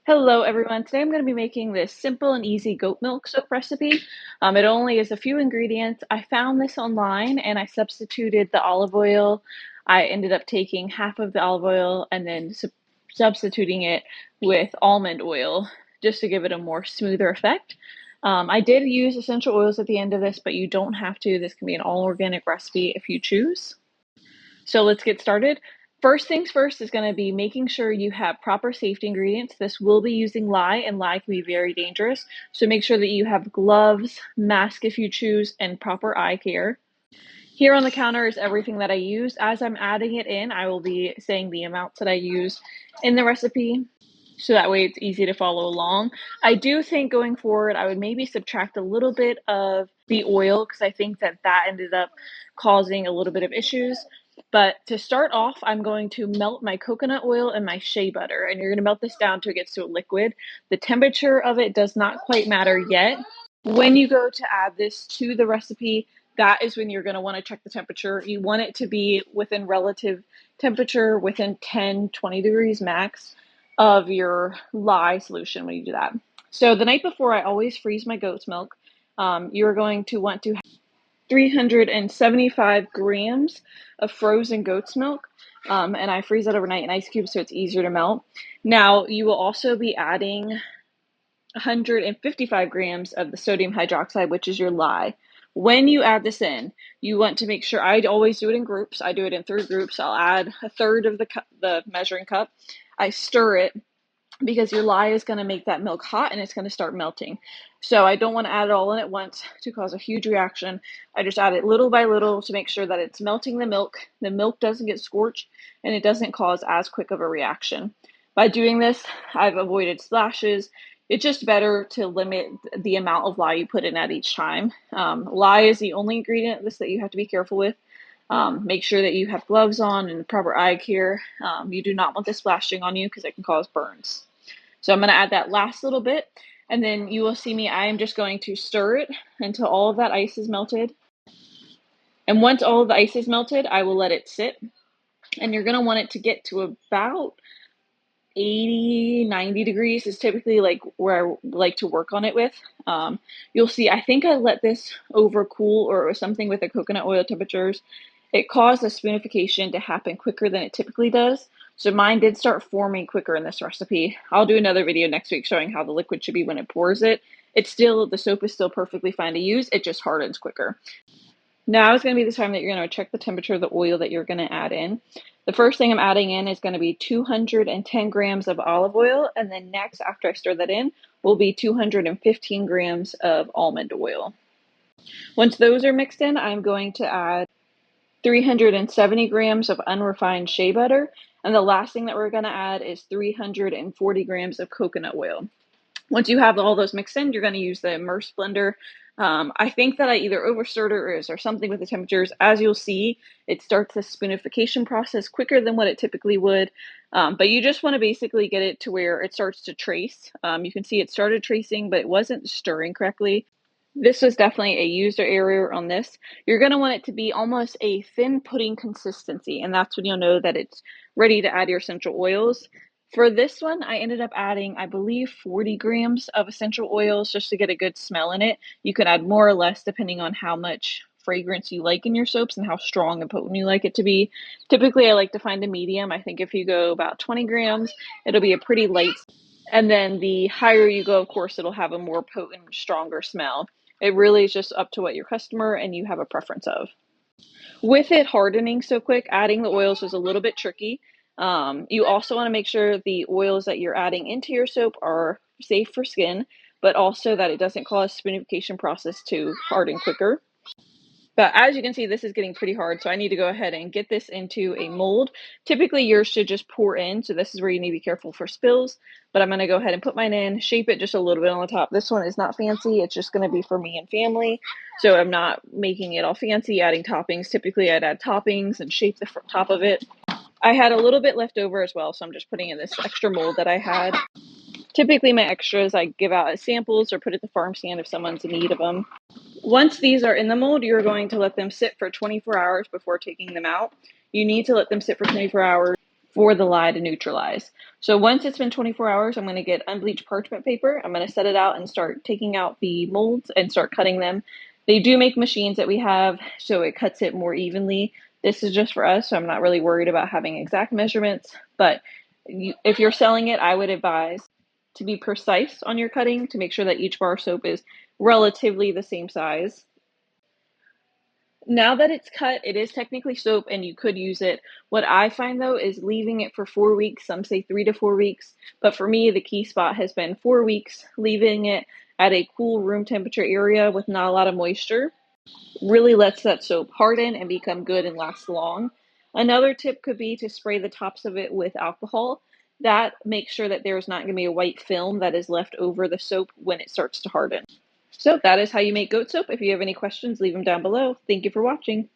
Hello everyone. Today I'm going to be making this simple and easy goat milk soap recipe. It only is a few ingredients. I found this online and I substituted the olive oil. I ended up taking half of the olive oil and then substituting it with almond oil just to give it a more smoother effect. I did use essential oils at the end of this, but you don't have to. This can be an all organic recipe if you choose. So let's get started. First things first is going to be making sure you have proper safety ingredients. This will be using lye, and lye can be very dangerous. So make sure that you have gloves, mask if you choose, and proper eye care. Here on the counter is everything that I use. As I'm adding it in, I will be saying the amounts that I use in the recipe. So that way it's easy to follow along. I do think going forward, I would maybe subtract a little bit of the oil because I think that ended up causing a little bit of issues. But to start off, I'm going to melt my coconut oil and my shea butter, and you're going to melt this down till it gets to a liquid. The temperature of it does not quite matter yet. When you go to add this to the recipe, that is when you're going to want to check the temperature. You want it to be within relative temperature, within 10, 20 degrees max of your lye solution when you do that. So the night before, I always freeze my goat's milk. You're going to want to have 375 grams of frozen goat's milk. And I freeze it overnight in ice cubes so it's easier to melt. Now, you will also be adding 155 grams of the sodium hydroxide, which is your lye. When you add this in, you want to make sure, I always do it in groups. I do it in 3 groups. I'll add a third of the measuring cup. I stir it because your lye is going to make that milk hot and it's going to start melting. So I don't want to add it all in at once to cause a huge reaction. I just add it little by little to make sure that it's melting the milk. The milk doesn't get scorched and it doesn't cause as quick of a reaction. By doing this, I've avoided splashes. It's just better to limit the amount of lye you put in at each time. Lye is the only ingredient that you have to be careful with. Make sure that you have gloves on and proper eye care. You do not want this splashing on you because it can cause burns. So I'm going to add that last little bit, and then you will see me, I am just going to stir it until all of that ice is melted. And once all of the ice is melted, I will let it sit. And you're going to want it to get to about 80, 90 degrees is typically like where I like to work on it with. You'll see, I think I let this overcool or it was something with the coconut oil temperatures. It caused the spunification to happen quicker than it typically does. So mine did start forming quicker in this recipe. I'll do another video next week showing how the liquid should be when it pours it. The soap is still perfectly fine to use. It just hardens quicker. Now is going to be the time that you're going to check the temperature of the oil that you're going to add in. The first thing I'm adding in is going to be 210 grams of olive oil, and then next, after I stir that in, will be 215 grams of almond oil. Once those are mixed in, I'm going to add 370 grams of unrefined shea butter, and the last thing that we're going to add is 340 grams of coconut oil. Once you have all those mixed in, you're going to use the immerse blender. I think that I either overstirred it or something with the temperatures. As you'll see, it starts the spunification process quicker than what it typically would. But you just want to basically get it to where it starts to trace. You can see it started tracing, but it wasn't stirring correctly. This was definitely a user error on this. You're going to want it to be almost a thin pudding consistency, and that's when you'll know that it's ready to add your essential oils. For this one, I ended up adding, I believe, 40 grams of essential oils just to get a good smell in it. You could add more or less depending on how much fragrance you like in your soaps and how strong and potent you like it to be. Typically, I like to find a medium. I think if you go about 20 grams, it'll be a pretty light. And then the higher you go, of course, it'll have a more potent, stronger smell. It really is just up to what your customer and you have a preference of. With it hardening so quick, adding the oils was a little bit tricky. You also want to make sure the oils that you're adding into your soap are safe for skin, but also that it doesn't cause spunification process to harden quicker. But as you can see, this is getting pretty hard, so I need to go ahead and get this into a mold. Typically, yours should just pour in, so this is where you need to be careful for spills. But I'm going to go ahead and put mine in, shape it just a little bit on the top. This one is not fancy. It's just going to be for me and family, so I'm not making it all fancy, adding toppings. Typically, I'd add toppings and shape the top of it. I had a little bit left over as well, so I'm just putting in this extra mold that I had. Typically, my extras I give out as samples or put at the farm stand if someone's in need of them. Once these are in the mold, you're going to let them sit for 24 hours before taking them out. You need to let them sit for 24 hours for the lye to neutralize. So once it's been 24 hours, I'm going to get unbleached parchment paper. I'm going to set it out and start taking out the molds and start cutting them. They do make machines that we have, so it cuts it more evenly. This is just for us, so I'm not really worried about having exact measurements. But if you're selling it, I would advise to be precise on your cutting to make sure that each bar of soap is relatively the same size. Now that it's cut, it is technically soap and you could use it. What I find though is leaving it for 4 weeks. Some say 3 to 4 weeks, but for me, the key spot has been 4 weeks, leaving it at a cool room temperature area with not a lot of moisture. Really lets that soap harden and become good and last long. Another tip could be to spray the tops of it with alcohol. That makes sure that there's not going to be a white film that is left over the soap when it starts to harden. So that is how you make goat soap. If you have any questions, leave them down below. Thank you for watching.